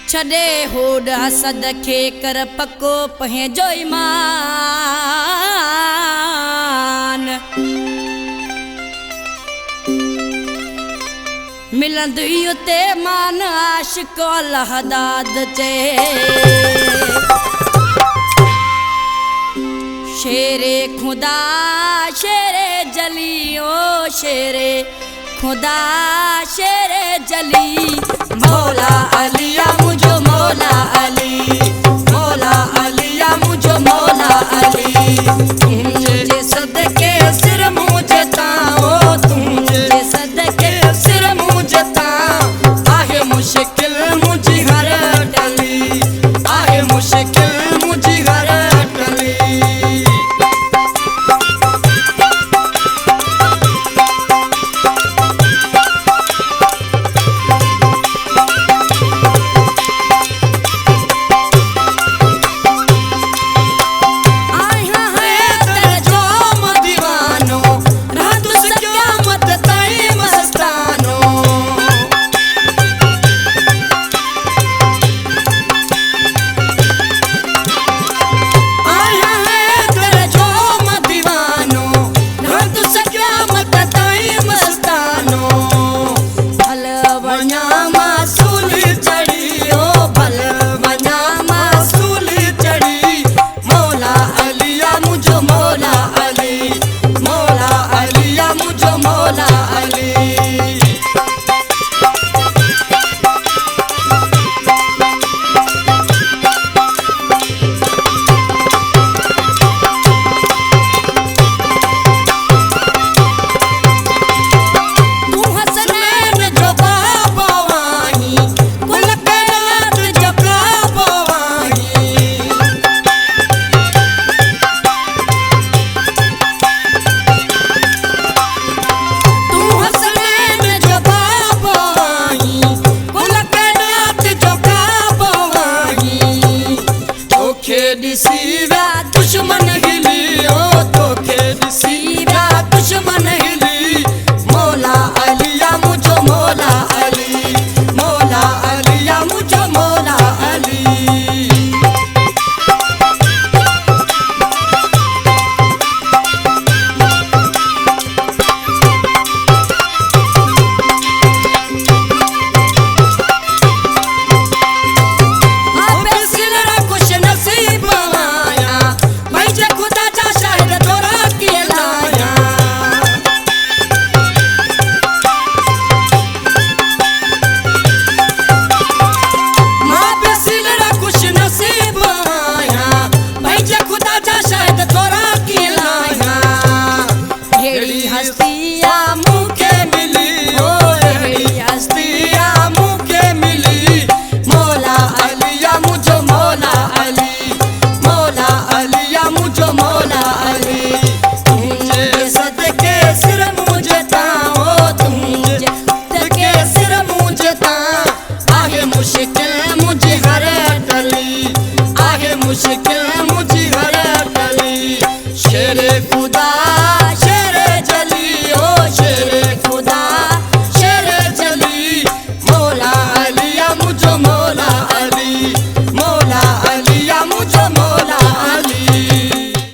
छॾे होड़ हसद खे कर पको पंहिंजो ईमान मिलंदी उते मान आशिक़ लहदाद चए शेरे खुदा शेरे जली ओ शेरे खुदा शेरे जली मौला अलिया मुझो मौला अली मौला अलिया मुझो मौला अली तुझे सदके सिर मुझे ताओ तुझे सदके सिर मुझे ताओ आहे मुश्किल मुझी हर टली आहे मुश्किल मुझी हर टली दुश्मन हिली ओ तोखे दिसीरा दुश्मन हिली मौला अलिया मुझो मौला अली मौला अलिया मुझो मौला अली हस्तिया मुखे मिली ओ हस्तिया मुखे मिली मौला अलिया मुझो मौला अली मौला अलिया मुझो मौला अली तुझे सदके सिर मुझे ताओ तुझे सदके सिर मुझे ताओ आहे मुश्किल मुझे हर टली आहे मुश्किल